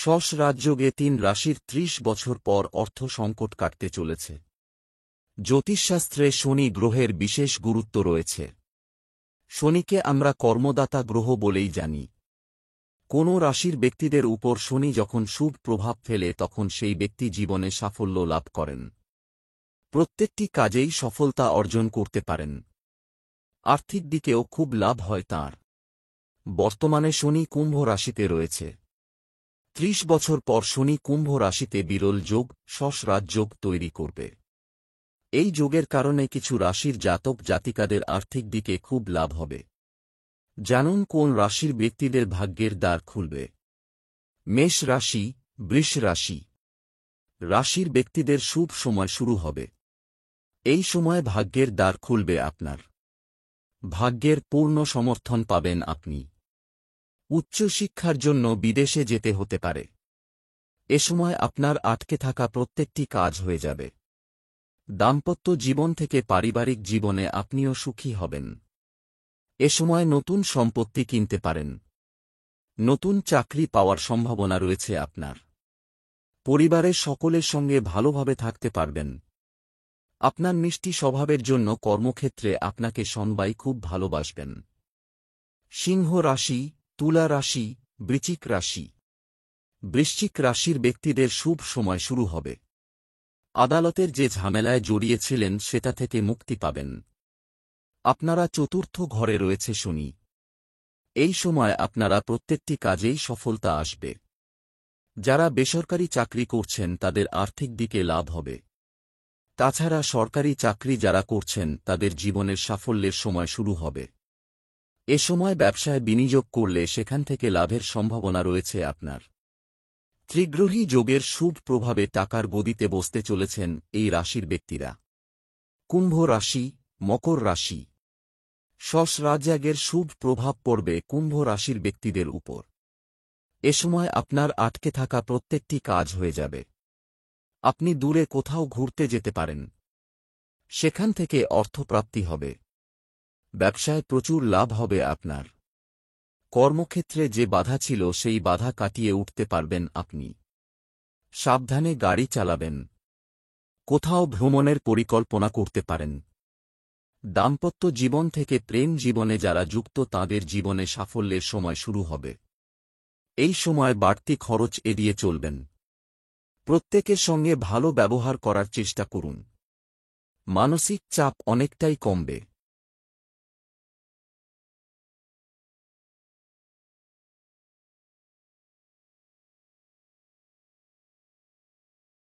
শশ রাজযোগে ৩ রাশির ৩০ বছর পর অর্থ সংকট কাটতে চলেছে। জ্যোতিষশাস্ত্রে শনি গ্রহের বিশেষ গুরুত্ব রয়েছে। শনিকে আমরা কর্মদাতা গ্রহ বলেই জানি। কোনো রাশির ব্যক্তিদের উপর শনি যখন শুভ প্রভাব ফেলে তখন সেই ব্যক্তি জীবনে সাফল্য লাভ করেন। প্রত্যেকটি কাজেই সফলতা অর্জন করতে পারেন। আর্থিক দিকেও খুব লাভ হয় তাঁর। বর্তমানে শনি কুম্ভ রাশিতে রয়েছে। ৩০ বছর পর শনি কুম্ভ রাশিতে বিরল যোগ, শশ রাজযোগ তৈরি করবে। এই যোগের কারণে কিছু রাশির জাতক জাতিকাদের আর্থিক দিকে খুব লাভ হবে। জানুন কোন রাশির ব্যক্তিদের ভাগ্যের দ্বার খুলবে। মেষ রাশি, বৃষ রাশি। রাশির ব্যক্তিদের শুভ সময় শুরু হবে। এই সময় ভাগ্যের দ্বার খুলবে আপনার। ভাগ্যের পূর্ণ সমর্থন পাবেন আপনি। উচ্চশিক্ষার জন্য বিদেশে যেতে হতে পারে। এ সময় আপনার আটকে থাকা প্রত্যেকটি কাজ হয়ে যাবে। দাম্পত্য জীবন থেকে পারিবারিক জীবনে আপনিও সুখী হবেন। এ সময় নতুন সম্পত্তি কিনতে পারেন। নতুন চাকরি পাওয়ার সম্ভাবনা রয়েছে আপনার। পরিবারের সকলের সঙ্গে ভালোভাবে থাকতে পারবেন। আপনার মিষ্টি স্বভাবের জন্য কর্মক্ষেত্রে আপনাকে সবাই খুব ভালোবাসবেন। সিংহ রাশি, তুলা রাশি, বৃশ্চিক রাশি। বৃশ্চিক রাশির ব্যক্তিদের শুভ সময় শুরু হবে। আদালতের যে ঝামেলায় জড়িয়েছিলেন সেটা থেকে মুক্তি পাবেন। আপনারা চতুর্থ ঘরে রয়েছে শনি। এই সময় আপনারা প্রত্যেকটি কাজেই সফলতা আসবে। যারা বেসরকারি চাকরি করছেন তাদের আর্থিক দিকে লাভ হবে। তাছাড়া সরকারি চাকরি যারা করছেন তাদের জীবনের সাফল্যের সময় শুরু হবে। এ সময় ব্যবসায় বিনিয়োগ করলে সেখান থেকে লাভের সম্ভাবনা রয়েছে আপনার। ত্রিগ্রহী যোগের শুভ প্রভাবে টাকার গদিতে বসতে চলেছেন এই রাশির ব্যক্তিরা। কুম্ভ রাশি, মকর রাশি। শশ রাজযোগের শুভ প্রভাব পড়বে কুম্ভ রাশির ব্যক্তিদের উপর। এ সময় আপনার আটকে থাকা প্রত্যেকটি কাজ হয়ে যাবে। আপনি দূরে কোথাও ঘুরতে যেতে পারেন। সেখান থেকে অর্থপ্রাপ্তি হবে। ব্যবসায় প্রচুর লাভ হবে আপনার। কর্মক্ষেত্রে যে বাধা ছিল সেই বাধা কাটিয়ে উঠতে পারবেন আপনি। সাবধানে গাড়ি চালাবেন। কোথাও ভ্রমণের পরিকল্পনা করতে পারেন। দাম্পত্য জীবন থেকে প্রেম জীবনে যারা যুক্ত তাদের জীবনে সাফল্যের সময় শুরু হবে। এই সময় বাড়তি খরচ এড়িয়ে চলবেন। প্রত্যেকের সঙ্গে ভালো ব্যবহার করার চেষ্টা করুন। মানসিক চাপ অনেকটাই কমবে।